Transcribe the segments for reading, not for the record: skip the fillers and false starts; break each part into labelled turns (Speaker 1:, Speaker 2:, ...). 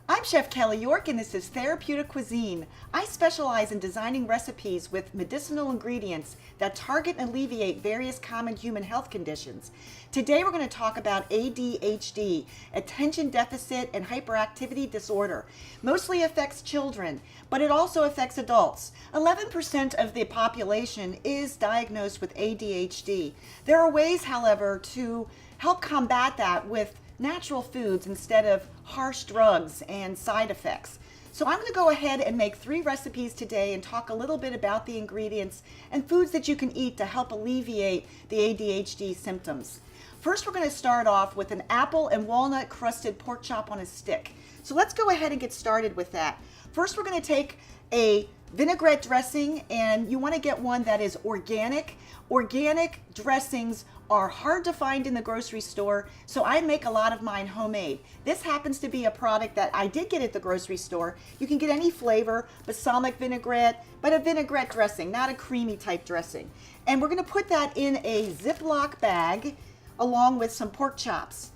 Speaker 1: I'm Chef Kelly York, and this is Therapeutic Cuisine. I specialize in designing recipes with medicinal ingredients that target and alleviate various common human health conditions. Today we're going to talk about ADHD, attention deficit and hyperactivity disorder. Mostly affects children, but it also affects adults. 11% of the population is diagnosed with ADHD. There are ways, however, to help combat that with natural foods instead of harsh drugs and side effects. So I'm going to go ahead and make 3 recipes today and talk a little bit about the ingredients and foods that you can eat to help alleviate the ADHD symptoms. First, we're going to start off with an apple and walnut crusted pork chop on a stick. So let's go ahead and get started with that. First, we're going to take a vinaigrette dressing, and you want to get one that is organic. Organic dressings are hard to find in the grocery store, so I make a lot of mine homemade. This happens to be a product that I did get at the grocery store. You can get any flavor, balsamic vinaigrette, but a vinaigrette dressing, not a creamy type dressing. And we're going to put that in a Ziploc bag along with some pork chops.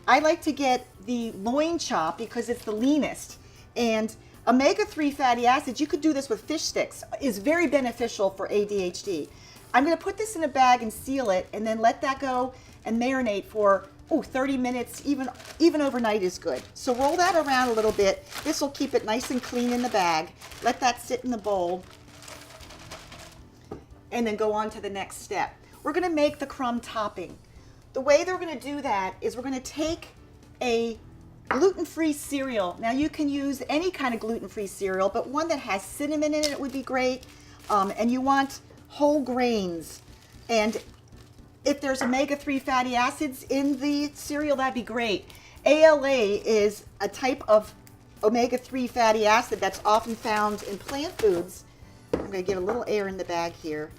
Speaker 1: I like to get the loin chop because it's the leanest. And omega-3 fatty acids, you could do this with fish sticks, is very beneficial for ADHD. I'm going to put this in a bag and seal it, and then let that go and marinate for 30 minutes, even overnight is good. So roll that around a little bit. This will keep it nice and clean in the bag. Let that sit in the bowl, and then go on to the next step. We're going to make the crumb topping. The way that we're going to do that is we're going to take a gluten-free cereal. Now you can use any kind of gluten-free cereal, but one that has cinnamon in it would be great. And you want whole grains, and if there's omega-3 fatty acids in the cereal, that'd be great. ALA is a type of omega-3 fatty acid that's often found in plant foods. I'm going to get a little air in the bag here.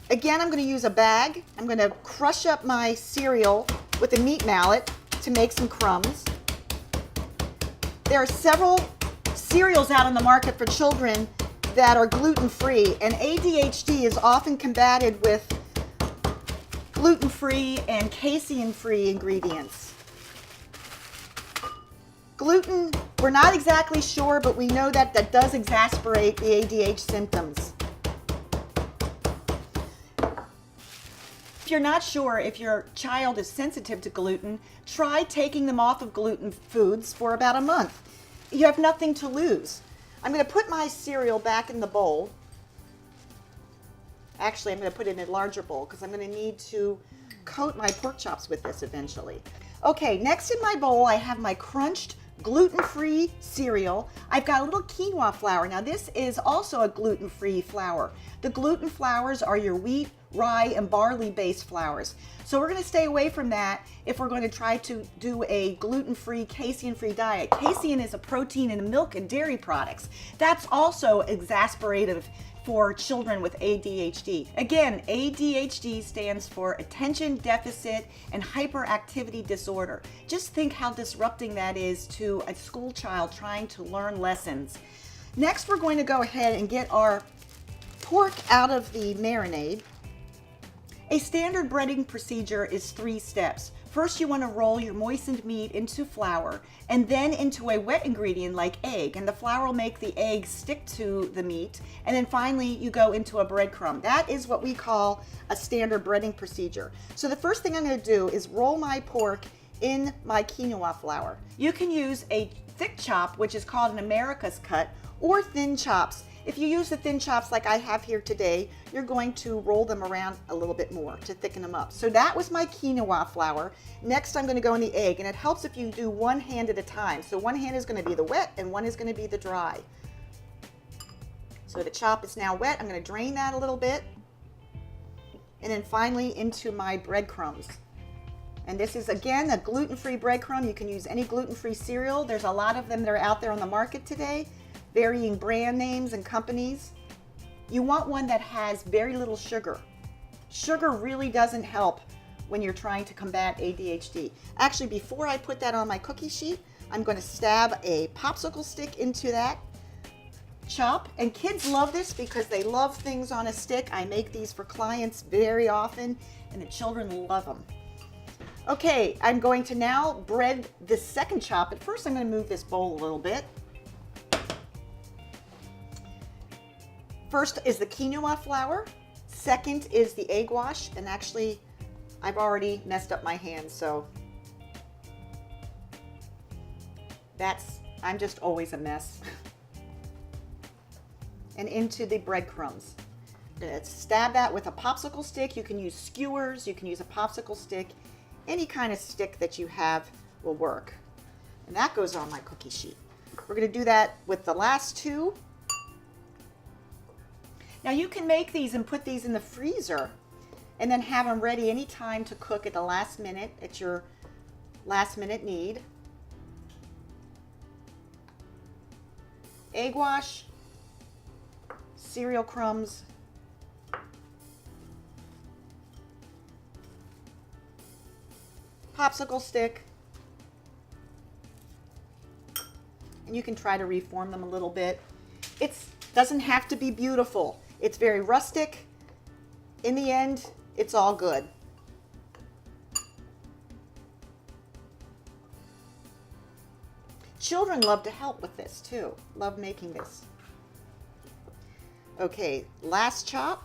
Speaker 1: Again, I'm going to use a bag. I'm going to crush up my cereal with a meat mallet to make some crumbs. There are several cereals out on the market for children that are gluten-free, and ADHD is often combated with gluten-free and casein-free ingredients. Gluten, we're not exactly sure, but we know that that does exacerbate the ADHD symptoms. If you're not sure if your child is sensitive to gluten, try taking them off of gluten foods for about a month. You have nothing to lose. I'm going to put my cereal back in the bowl. Actually, I'm going to put it in a larger bowl because I'm going to need to coat my pork chops with this eventually. Okay, next in my bowl, I have my crunched gluten-free cereal. I've got a little quinoa flour. Now, this is also a gluten-free flour. The gluten flours are your wheat, rye, and barley-based flours. So we're going to stay away from that if we're going to try to do a gluten-free, casein-free diet. Casein is a protein in milk and dairy products. That's also exasperative for children with ADHD. Again, ADHD stands for Attention Deficit and Hyperactivity Disorder. Just think how disrupting that is to a school child trying to learn lessons. Next, we're going to go ahead and get our pork out of the marinade. A standard breading procedure is 3 steps. First, you want to roll your moistened meat into flour and then into a wet ingredient like egg, and the flour will make the egg stick to the meat, and then finally you go into a breadcrumb. That is what we call a standard breading procedure. So the first thing I'm going to do is roll my pork in my quinoa flour. You can use a thick chop, which is called an America's cut, or thin chops. If you use the thin chops like I have here today, you're going to roll them around a little bit more to thicken them up. So that was my quinoa flour. Next, I'm going to go in the egg, and it helps if you do one hand at a time. So one hand is going to be the wet and one is going to be the dry. So the chop is now wet. I'm going to drain that a little bit. And then finally into my breadcrumbs. And this is, again, a gluten-free breadcrumb. You can use any gluten-free cereal. There's a lot of them that are out there on the market today, varying brand names and companies. You want one that has very little sugar. Sugar really doesn't help when you're trying to combat ADHD. Actually, before I put that on my cookie sheet, I'm going to stab a popsicle stick into that chop. And kids love this because they love things on a stick. I make these for clients very often, and the children love them. Okay, I'm going to now bread this second chop, but first I'm going to move this bowl a little bit. First is the quinoa flour. Second is the egg wash, and actually I've already messed up my hands, so I'm just always a mess. And into the breadcrumbs. I'm going to stab that with a popsicle stick. You can use skewers, you can use a popsicle stick. Any kind of stick that you have will work. And that goes on my cookie sheet. We're going to do that with the last two. Now you can make these and put these in the freezer and then have them ready anytime to cook at the last minute, at your last minute need. Egg wash, cereal crumbs, popsicle stick, and you can try to reform them a little bit. It doesn't have to be beautiful. It's very rustic. In the end, it's all good. Children love to help with this too. Love making this. Okay, last chop.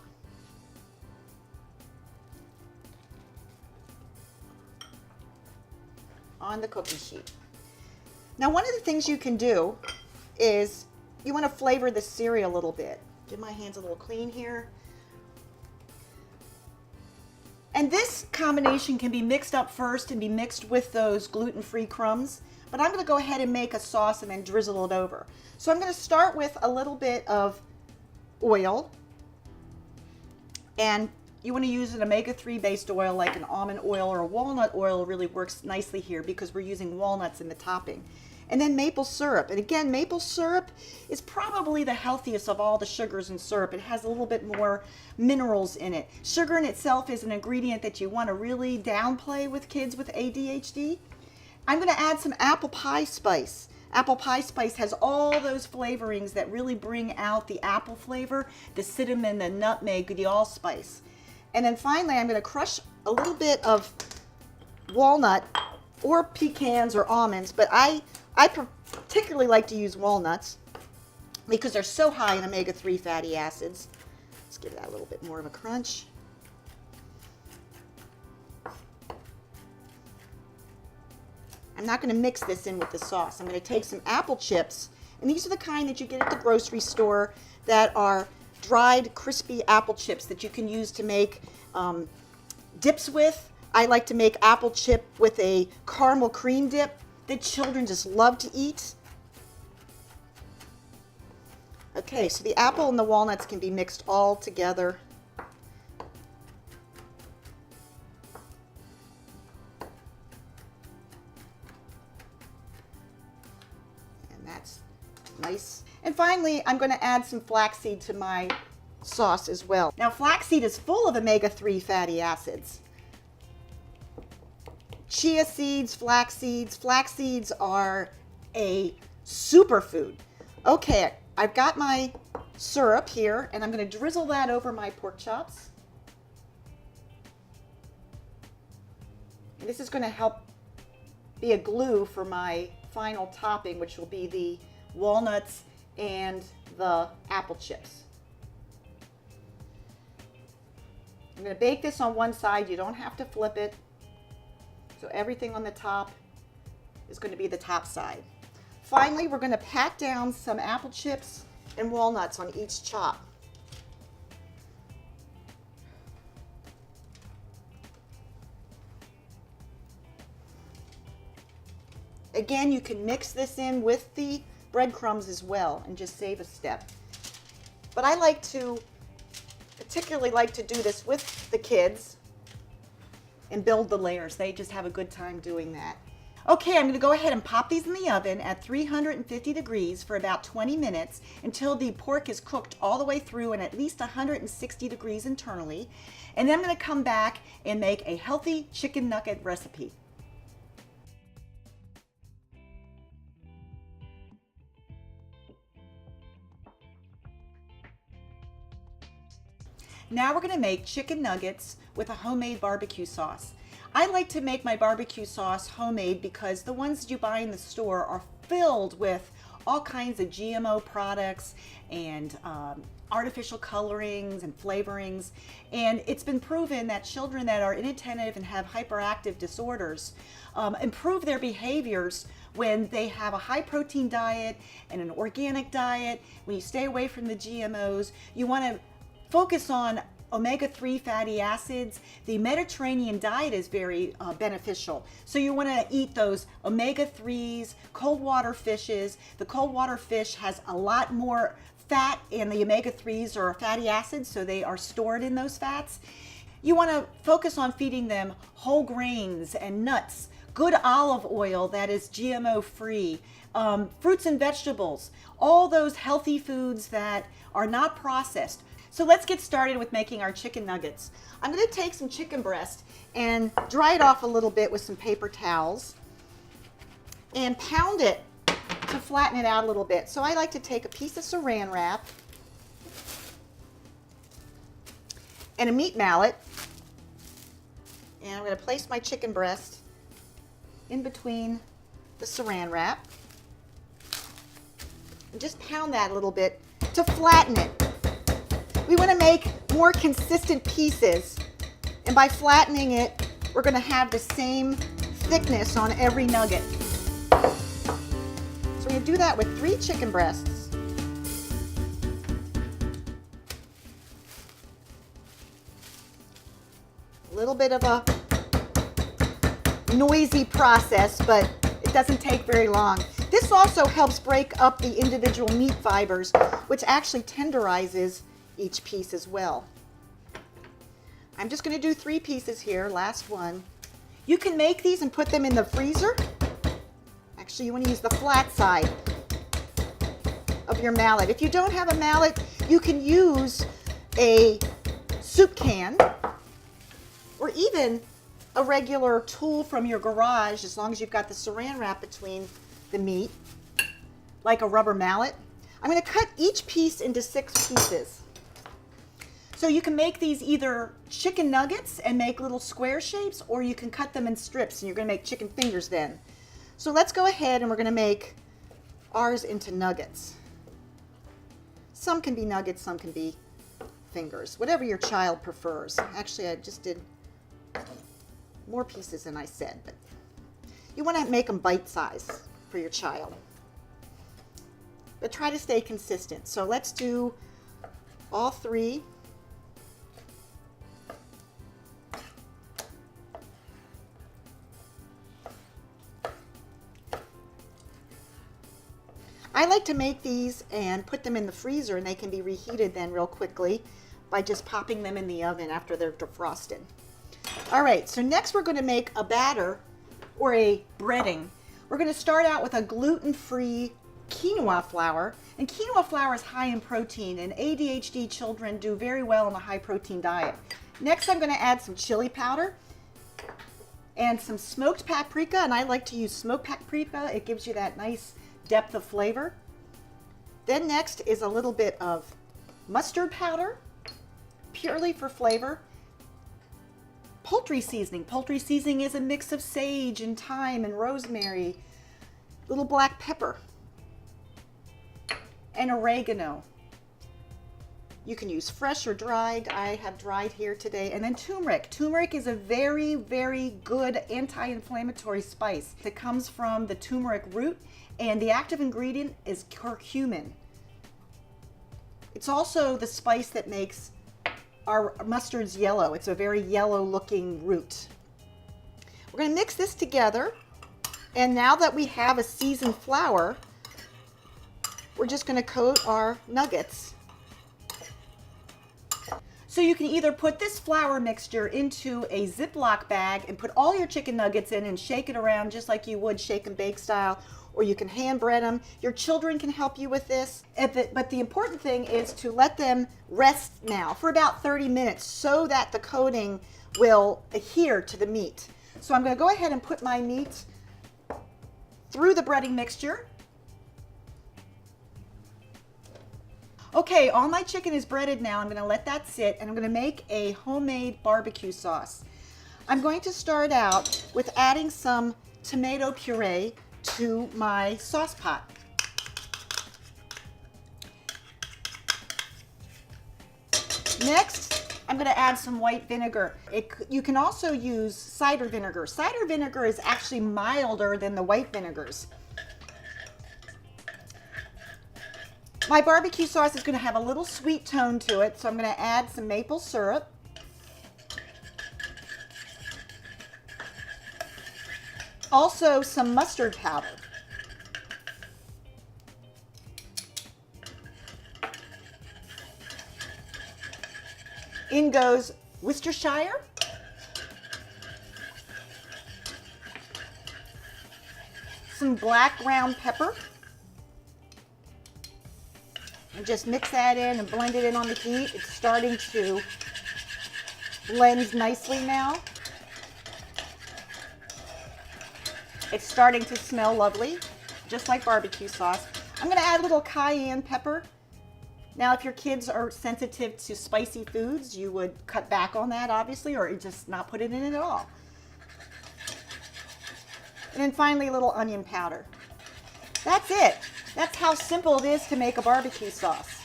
Speaker 1: On the cookie sheet. Now, one of the things you can do is you want to flavor the cereal a little bit. Get my hands a little clean here. And this combination can be mixed up first and be mixed with those gluten-free crumbs. But I'm going to go ahead and make a sauce and then drizzle it over. So I'm going to start with a little bit of oil. And you want to use an omega-3 based oil like an almond oil or a walnut oil. Really works nicely here because we're using walnuts in the topping. And then maple syrup. And again, maple syrup is probably the healthiest of all the sugars in syrup. It has a little bit more minerals in it. Sugar in itself is an ingredient that you want to really downplay with kids with ADHD. I'm going to add some apple pie spice. Apple pie spice has all those flavorings that really bring out the apple flavor, the cinnamon, the nutmeg, the allspice. And then finally, I'm going to crush a little bit of walnut or pecans or almonds, but I particularly like to use walnuts because they're so high in omega-3 fatty acids. Let's give that a little bit more of a crunch. I'm not going to mix this in with the sauce. I'm going to take some apple chips, and these are the kind that you get at the grocery store that are dried, crispy apple chips that you can use to make dips with. I like to make apple chip with a caramel cream dip that children just love to eat. Okay, so the apple and the walnuts can be mixed all together. And that's nice. And finally, I'm going to add some flaxseed to my sauce as well. Now, flaxseed is full of omega-3 fatty acids. Chia seeds, flax seeds. Flax seeds are a superfood. Okay, I've got my syrup here, and I'm going to drizzle that over my pork chops. And this is going to help be a glue for my final topping, which will be the walnuts and the apple chips. I'm going to bake this on one side. You don't have to flip it. So everything on the top is going to be the top side. Finally, we're going to pat down some apple chips and walnuts on each chop. Again, you can mix this in with the breadcrumbs as well and just save a step. But I particularly like to do this with the kids and build the layers. They just have a good time doing that. Okay, I'm going to go ahead and pop these in the oven at 350 degrees for about 20 minutes until the pork is cooked all the way through and at least 160 degrees internally. And then I'm going to come back and make a healthy chicken nugget recipe. Now we're going to make chicken nuggets with a homemade barbecue sauce. I like to make my barbecue sauce homemade because the ones that you buy in the store are filled with all kinds of GMO products and artificial colorings and flavorings. And it's been proven that children that are inattentive and have hyperactive disorders improve their behaviors when they have a high protein diet and an organic diet. When you stay away from the GMOs, you want to focus on omega-3 fatty acids. The Mediterranean diet is very beneficial. So you want to eat those omega-3s, cold water fishes. The cold water fish has a lot more fat, and the omega-3s are fatty acids, so they are stored in those fats. You want to focus on feeding them whole grains and nuts, good olive oil that is GMO free, fruits and vegetables, all those healthy foods that are not processed. So let's get started with making our chicken nuggets. I'm going to take some chicken breast and dry it off a little bit with some paper towels and pound it to flatten it out a little bit. So I like to take a piece of saran wrap and a meat mallet, and I'm going to place my chicken breast in between the saran wrap and just pound that a little bit to flatten it. We want to make more consistent pieces, and by flattening it, we're going to have the same thickness on every nugget. So we're going to do that with 3 chicken breasts. A little bit of a noisy process, but it doesn't take very long. This also helps break up the individual meat fibers, which actually tenderizes each piece as well. I'm just going to do 3 pieces here, last one. You can make these and put them in the freezer. Actually, you want to use the flat side of your mallet. If you don't have a mallet, you can use a soup can or even a regular tool from your garage, as long as you've got the saran wrap between the meat, like a rubber mallet. I'm going to cut each piece into 6 pieces. So you can make these either chicken nuggets and make little square shapes, or you can cut them in strips and you're going to make chicken fingers then. So let's go ahead and we're going to make ours into nuggets. Some can be nuggets, some can be fingers, whatever your child prefers. Actually, I just did more pieces than I said, but you want to make them bite-sized for your child. But try to stay consistent. So let's do all 3. I like to make these and put them in the freezer, and they can be reheated then real quickly by just popping them in the oven after they're defrosted. All right, so next we're going to make a batter or a breading. We're going to start out with a gluten-free quinoa flour, and quinoa flour is high in protein, and ADHD children do very well on a high protein diet. Next, I'm going to add some chili powder and some smoked paprika, and I like to use smoked paprika. It gives you that nice depth of flavor. Then next is a little bit of mustard powder, purely for flavor. Poultry seasoning. Poultry seasoning is a mix of sage and thyme and rosemary, little black pepper, and oregano. You can use fresh or dried. I have dried here today. And then turmeric. Turmeric is a very, very good anti-inflammatory spice that comes from the turmeric root, and the active ingredient is curcumin. It's also the spice that makes our mustards yellow. It's a very yellow looking root. We're going to mix this together, and now that we have a seasoned flour, we're just going to coat our nuggets. So you can either put this flour mixture into a Ziploc bag and put all your chicken nuggets in and shake it around just like you would shake and bake style, or you can hand bread them. Your children can help you with this. But the important thing is to let them rest now for about 30 minutes so that the coating will adhere to the meat. So I'm going to go ahead and put my meat through the breading mixture. Okay, all my chicken is breaded now. I'm going to let that sit, and I'm going to make a homemade barbecue sauce. I'm going to start out with adding some tomato puree to my sauce pot. Next, I'm going to add some white vinegar. You can also use cider vinegar. Cider vinegar is actually milder than the white vinegars. My barbecue sauce is going to have a little sweet tone to it, so I'm going to add some maple syrup. Also some mustard powder. In goes Worcestershire. Some black ground pepper. And just mix that in and blend it in on the heat. It's starting to blend nicely now. It's starting to smell lovely, just like barbecue sauce. I'm going to add a little cayenne pepper. Now, if your kids are sensitive to spicy foods, you would cut back on that, obviously, or just not put it in it at all. And then finally, a little onion powder. That's it. That's how simple it is to make a barbecue sauce.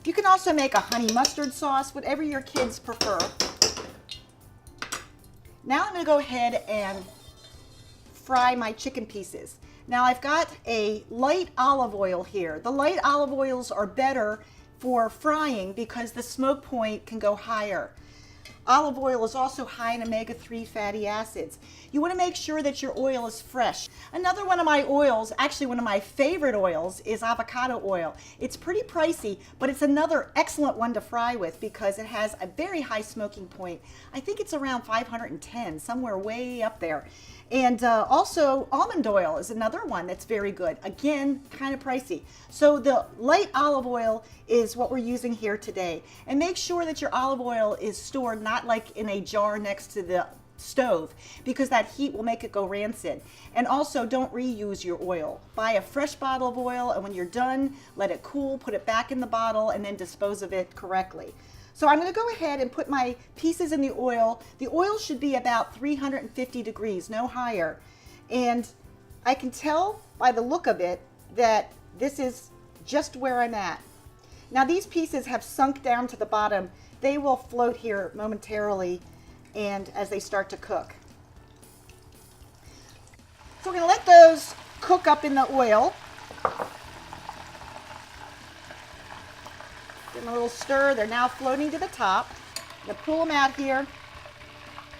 Speaker 1: You can also make a honey mustard sauce, whatever your kids prefer. Now I'm going to go ahead and fry my chicken pieces. Now I've got a light olive oil here. The light olive oils are better for frying because the smoke point can go higher. Olive oil is also high in omega-3 fatty acids. You want to make sure that your oil is fresh. Another one of my oils, actually one of my favorite oils, is avocado oil. It's pretty pricey, but it's another excellent one to fry with because it has a very high smoking point. I think it's around 510, somewhere way up there. And also almond oil is another one that's very good. Again, kind of pricey. So the light olive oil is what we're using here today. And make sure that your olive oil is stored not like in a jar next to the stove because that heat will make it go rancid. And also don't reuse your oil. Buy a fresh bottle of oil and when you're done, let it cool, put it back in the bottle and then dispose of it correctly. So I'm going to go ahead and put my pieces in the oil. The oil should be about 350 degrees, no higher. And I can tell by the look of it that this is just where I'm at. Now these pieces have sunk down to the bottom. They will float here momentarily and as they start to cook. So we're going to let those cook up in the oil. Give them a little stir. They're now floating to the top. I'm going to pull them out here.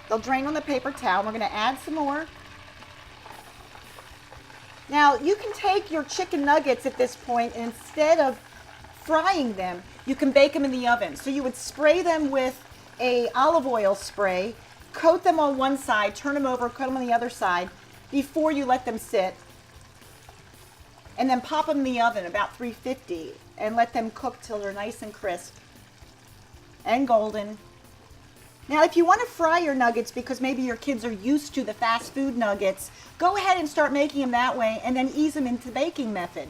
Speaker 1: They'll drain on the paper towel. We're going to add some more. Now, you can take your chicken nuggets at this point, and instead of frying them, you can bake them in the oven. So you would spray them with a olive oil spray, coat them on one side, turn them over, coat them on the other side before you let them sit. And then pop them in the oven about 350 and let them cook till they're nice and crisp and golden. Now, if you want to fry your nuggets because maybe your kids are used to the fast food nuggets, go ahead and start making them that way and then ease them into the baking method.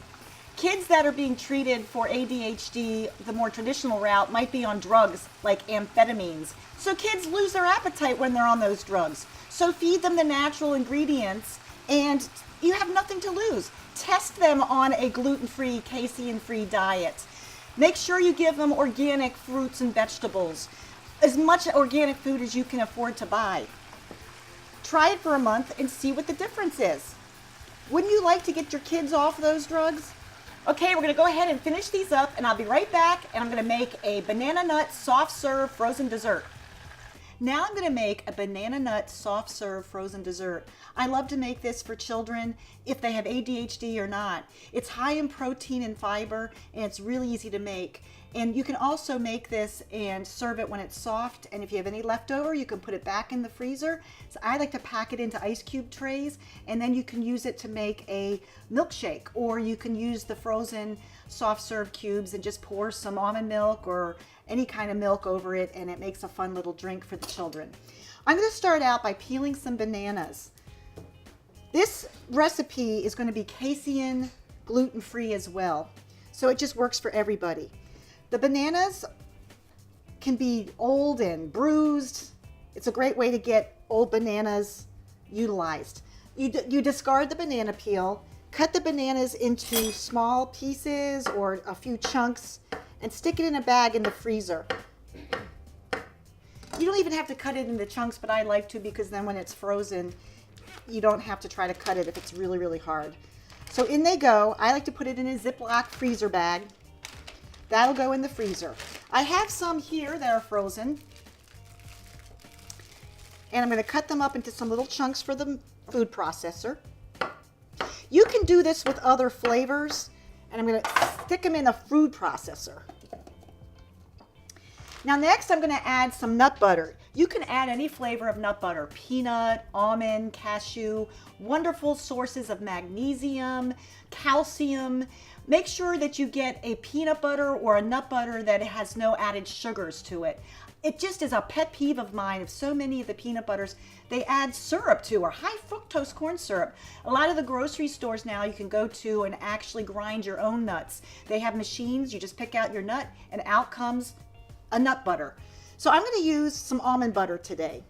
Speaker 1: Kids that are being treated for ADHD, the more traditional route, might be on drugs like amphetamines. So kids lose their appetite when they're on those drugs. So feed them the natural ingredients and you have nothing to lose. Test them on a gluten-free, casein-free diet. Make sure you give them organic fruits and vegetables. As much organic food as you can afford to buy. Try it for a month and see what the difference is. Wouldn't you like to get your kids off those drugs? Okay, we're going to go ahead and finish these up and I'll be right back and I'm going to make a banana nut soft serve frozen dessert. Now I'm going to make a banana nut soft serve frozen dessert. I love to make this for children if they have ADHD or not. It's high in protein and fiber and it's really easy to make. And you can also make this and serve it when it's soft. And if you have any leftover, you can put it back in the freezer. So I like to pack it into ice cube trays, and then you can use it to make a milkshake, or you can use the frozen soft serve cubes and just pour some almond milk or any kind of milk over it, and it makes a fun little drink for the children. I'm going to start out by peeling some bananas. This recipe is going to be casein gluten-free as well, so it just works for everybody. The bananas can be old and bruised. It's a great way to get old bananas utilized. You discard the banana peel, cut the bananas into small pieces or a few chunks, and stick it in a bag in the freezer. You don't even have to cut it into chunks, but I like to, because then when it's frozen, you don't have to try to cut it if it's really, really hard. So in they go. I like to put it in a Ziploc freezer bag. That'll go in the freezer. I have some here that are frozen, and I'm going to cut them up into some little chunks for the food processor. You can do this with other flavors, and I'm going to stick them in a food processor. Now next I'm going to add some nut butter. You can add any flavor of nut butter, peanut, almond, cashew, wonderful sources of magnesium, calcium. Make sure that you get a peanut butter or a nut butter that has no added sugars to it. It just is a pet peeve of mine of so many of the peanut butters they add syrup to, or high fructose corn syrup. A lot of the grocery stores now you can go to and actually grind your own nuts. They have machines, you just pick out your nut and out comes a nut butter. So I'm going to use some almond butter today.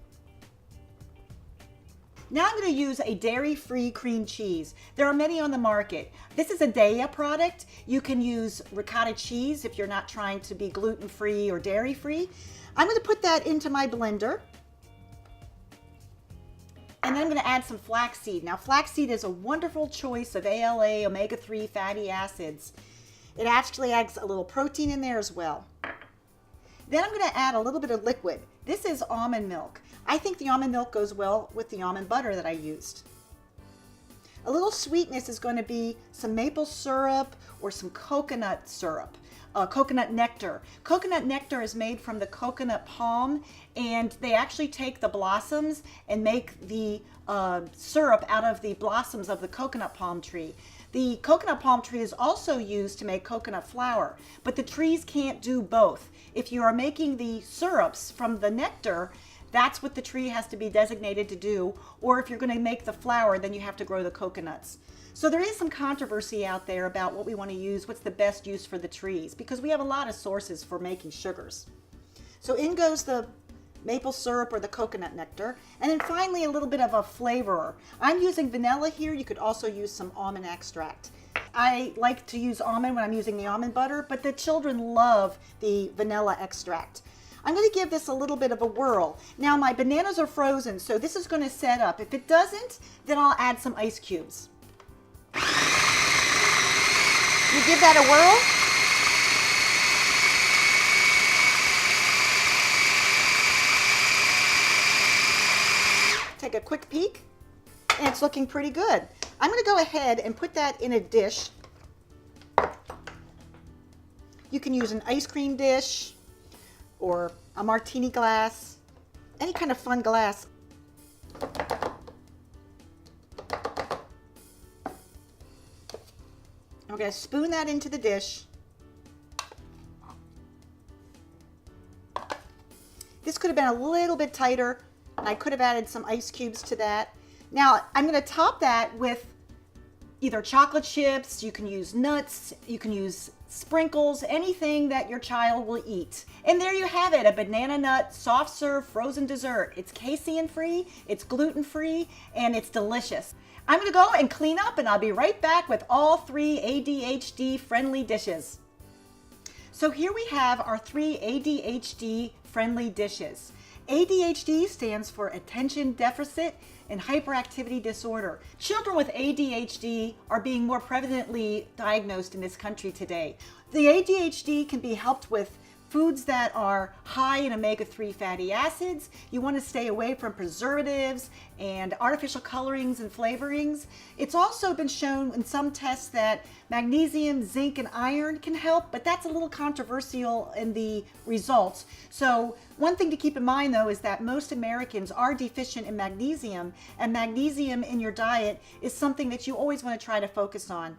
Speaker 1: Now I'm going to use a dairy-free cream cheese. There are many on the market. This is a Daiya product. You can use ricotta cheese if you're not trying to be gluten-free or dairy-free. I'm going to put that into my blender. And then I'm going to add some flaxseed. Now flaxseed is a wonderful choice of ALA, omega-3 fatty acids. It actually adds a little protein in there as well. Then I'm going to add a little bit of liquid. This is almond milk. I think the almond milk goes well with the almond butter that I used. A little sweetness is going to be some maple syrup or some coconut syrup, coconut nectar. Coconut nectar is made from the coconut palm, and they actually take the blossoms and make the syrup out of the blossoms of the coconut palm tree. The coconut palm tree is also used to make coconut flour, but the trees can't do both. If you are making the syrups from the nectar, that's what the tree has to be designated to do, or if you're going to make the flour, then you have to grow the coconuts. So there is some controversy out there about what we want to use, what's the best use for the trees, because we have a lot of sources for making sugars. So in goes the maple syrup or the coconut nectar, and then finally a little bit of a flavorer. I'm using vanilla here. You could also use some almond extract. I like to use almond when I'm using the almond butter, but the children love the vanilla extract. I'm going to give this a little bit of a whirl. Now my bananas are frozen, so this is going to set up. If it doesn't, then I'll add some ice cubes. You give that a whirl. Take a quick peek, and it's looking pretty good. I'm going to go ahead and put that in a dish. You can use an ice cream dish or a martini glass, any kind of fun glass. I'm going to spoon that into the dish. This could have been a little bit tighter, and I could have added some ice cubes to that. Now I'm going to top that with either chocolate chips, you can use nuts, you can use sprinkles, anything that your child will eat. And there you have it, a banana nut soft serve frozen dessert. It's casein free, it's gluten free, and it's delicious. I'm going to go and clean up, and I'll be right back with all 3 ADHD friendly dishes. So here we have our 3 ADHD friendly dishes. ADHD stands for Attention Deficit and Hyperactivity Disorder. Children with ADHD are being more prevalently diagnosed in this country today. The ADHD can be helped with foods that are high in omega-3 fatty acids. You want to stay away from preservatives and artificial colorings and flavorings. It's also been shown in some tests that magnesium, zinc, and iron can help, but that's a little controversial in the results. So one thing to keep in mind though is that most Americans are deficient in magnesium, and magnesium in your diet is something that you always want to try to focus on.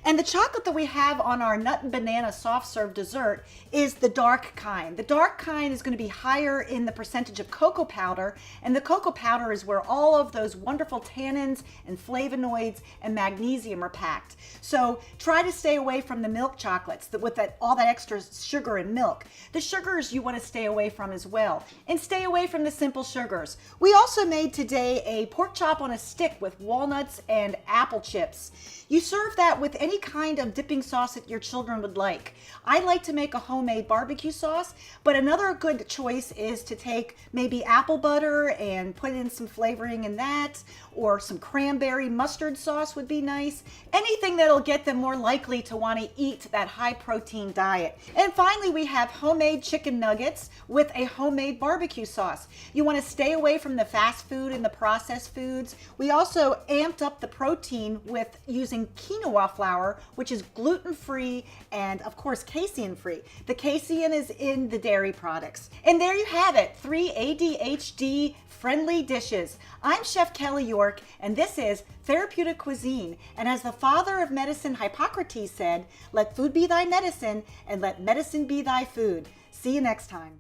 Speaker 1: And the chocolate that we have on our nut and banana soft serve dessert is the dark kind. The dark kind is going to be higher in the percentage of cocoa powder, and the cocoa powder is where all of those wonderful tannins and flavonoids and magnesium are packed. So try to stay away from the milk chocolates with all that extra sugar and milk. The sugars you want to stay away from as well, and stay away from the simple sugars. We also made today a pork chop on a stick with walnuts and apple chips. You serve that with any kind of dipping sauce that your children would like. I like to make a homemade barbecue sauce, but another good choice is to take maybe apple butter and put in some flavoring in that, or some cranberry mustard sauce would be nice. Anything that'll get them more likely to want to eat that high protein diet. And finally, we have homemade chicken nuggets with a homemade barbecue sauce. You want to stay away from the fast food and the processed foods. We also amped up the protein with using quinoa flour, which is gluten-free and of course casein-free. The casein is in the dairy products. And there you have it, 3 ADHD friendly dishes. I'm Chef Kelly York, and this is Therapeutic Cuisine. And as the father of medicine Hippocrates said, let food be thy medicine and let medicine be thy food. See you next time.